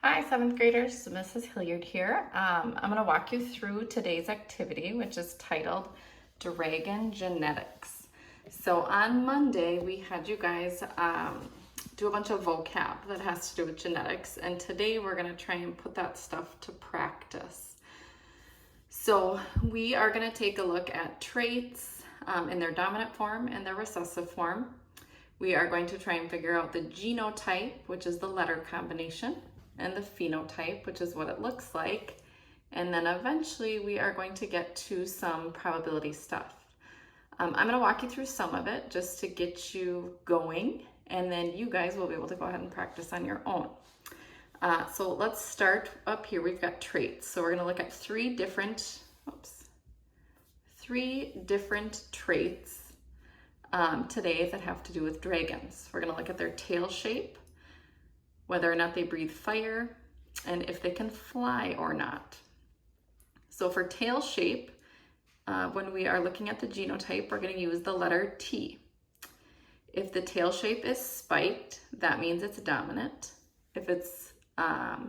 Hi, seventh graders. Mrs. Hilliard here. I'm going to walk you through today's activity, which is titled Dragon Genetics. So on Monday, we had you guys do a bunch of vocab that has to do with genetics, and today we're going to try and put that stuff to practice. So we are going to take a look at traits in their dominant form and their recessive form. We are going to try and figure out the genotype, which is the letter combination, and the phenotype, which is what it looks like. And then eventually we are going to get to some probability stuff. I'm going to walk you through some of it just to get you going, and then you guys will be able to go ahead and practice on your own. So let's start up here. We've got traits. So we're going to look at three different traits today that have to do with dragons. We're going to look at their tail shape, whether or not they breathe fire, and if they can fly or not. So for tail shape, when we are looking at the genotype, we're going to use the letter T. If the tail shape is spiked, that means it's dominant. If it's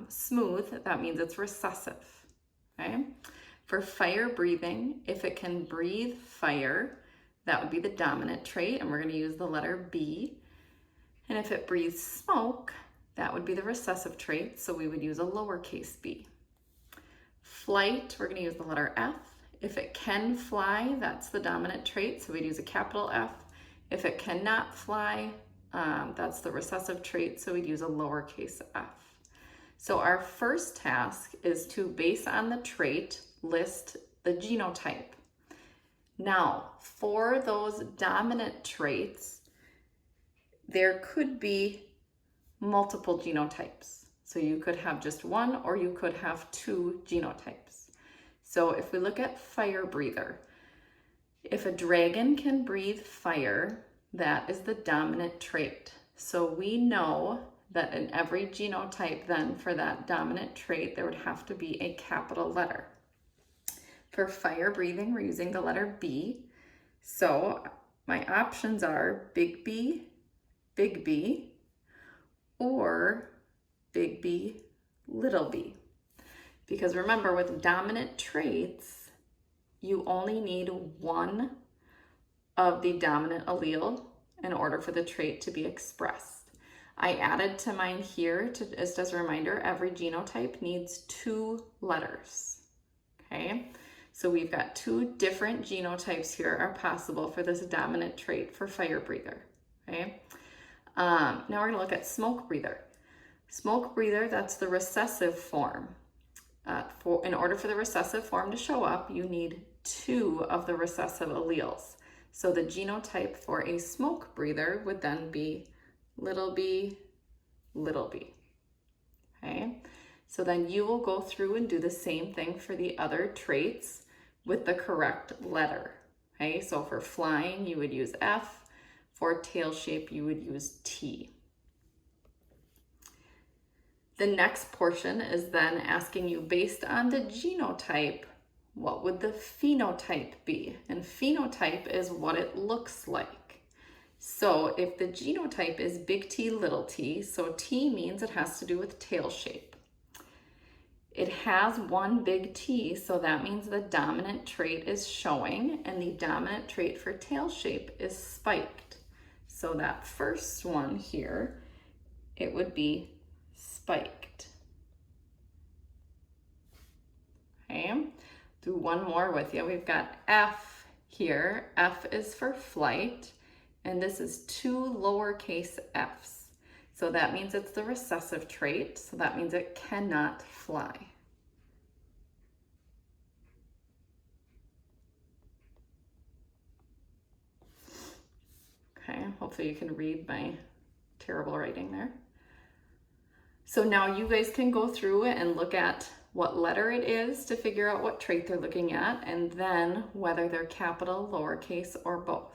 smooth, that means it's recessive. Okay? For fire breathing, if it can breathe fire, that would be the dominant trait, and we're going to use the letter B. And if it breathes smoke, that would be the recessive trait, so we would use a lowercase b. Flight, we're going to use the letter F. If it can fly, that's the dominant trait, so we'd use a capital F. If it cannot fly, that's the recessive trait, so we'd use a lowercase f. So our first task is to, based on the trait, list the genotype. Now, for those dominant traits, there could be multiple genotypes. So you could have just one, or you could have two genotypes. So if we look at fire breather, if a dragon can breathe fire, that is the dominant trait. So we know that in every genotype then for that dominant trait, there would have to be a capital letter. For fire breathing, we're using the letter B. So my options are big B, or big B, little b. Because remember, with dominant traits, you only need one of the dominant allele in order for the trait to be expressed. I added to mine here, just as a reminder, every genotype needs two letters. Okay, so we've got two different genotypes here are possible for this dominant trait for fire breather. Okay. Now we're going to look at smoke breather. Smoke breather, that's the recessive form. In order for the recessive form to show up, you need two of the recessive alleles. So the genotype for a smoke breather would then be little b, little b. Okay, so then you will go through and do the same thing for the other traits with the correct letter. Okay, so for flying, you would use F. For tail shape, you would use T. The next portion is then asking you, based on the genotype, what would the phenotype be? And phenotype is what it looks like. So if the genotype is big T, little t, so T means it has to do with tail shape. It has one big T, so that means the dominant trait is showing, and the dominant trait for tail shape is spiked. So that first one here, it would be spiked. Okay, do one more with you. We've got F here. F is for flight, and this is two lowercase f's. So that means it's the recessive trait, so that means it cannot fly. Okay, hopefully you can read my terrible writing there. So now you guys can go through and look at what letter it is to figure out what trait they're looking at, and then whether they're capital, lowercase, or both.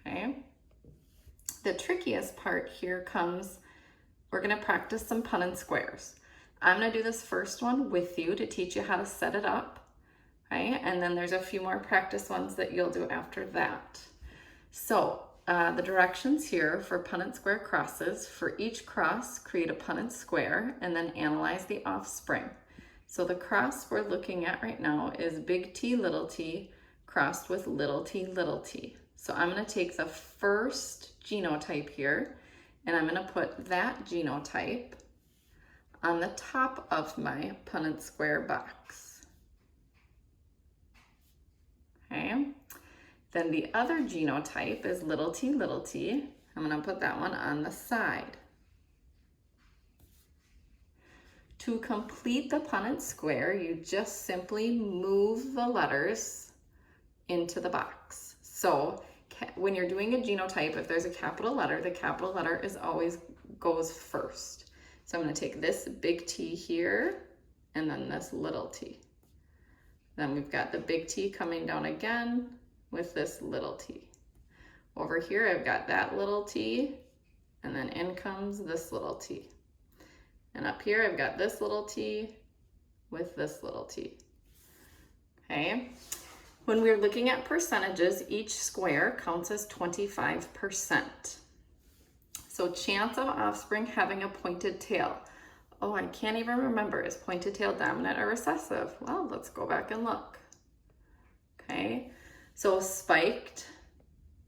Okay. The trickiest part here comes, we're going to practice some Punnett squares. I'm going to do this first one with you to teach you how to set it up. Okay, and then there's a few more practice ones that you'll do after that. So the directions here for Punnett square crosses. For each cross, create a Punnett square and then analyze the offspring. So the cross we're looking at right now is big T, little t, crossed with little t. So I'm going to take the first genotype here, and I'm going to put that genotype on the top of my Punnett square box. Okay. Then the other genotype is little t. I'm going to put that one on the side. To complete the Punnett square, you just simply move the letters into the box. So when you're doing a genotype, if there's a capital letter, the capital letter always goes first. So I'm going to take this big T here and then this little t. Then we've got the big T coming down again with this little t. Over here I've got that little t, and then in comes this little t. And up here I've got this little t with this little t. Okay. When we're looking at percentages, each square counts as 25%. So chance of offspring having a pointed tail. Oh, I can't even remember, is pointed tail dominant or recessive? Well, let's go back and look. Okay, so spiked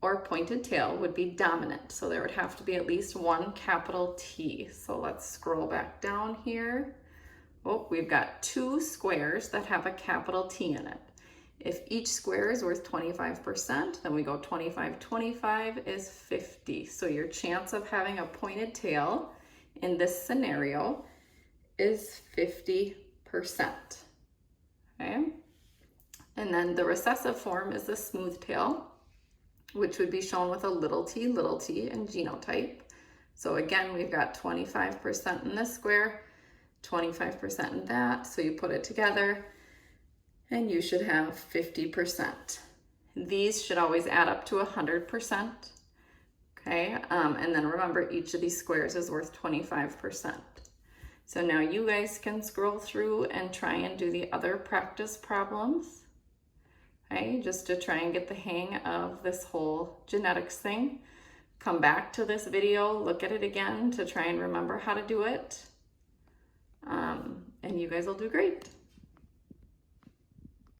or pointed tail would be dominant. So there would have to be at least one capital T. So let's scroll back down here. Oh, we've got two squares that have a capital T in it. If each square is worth 25%, then we go 25, 25 is 50. So your chance of having a pointed tail in this scenario is 50%. Okay? And then the recessive form is the smooth tail, which would be shown with a little t in genotype. So again, we've got 25% in this square, 25% in that. So you put it together and you should have 50%. These should always add up to 100%. Okay, and then remember, each of these squares is worth 25%. So now you guys can scroll through and try and do the other practice problems. Okay, just to try and get the hang of this whole genetics thing. Come back to this video, look at it again to try and remember how to do it. And you guys will do great.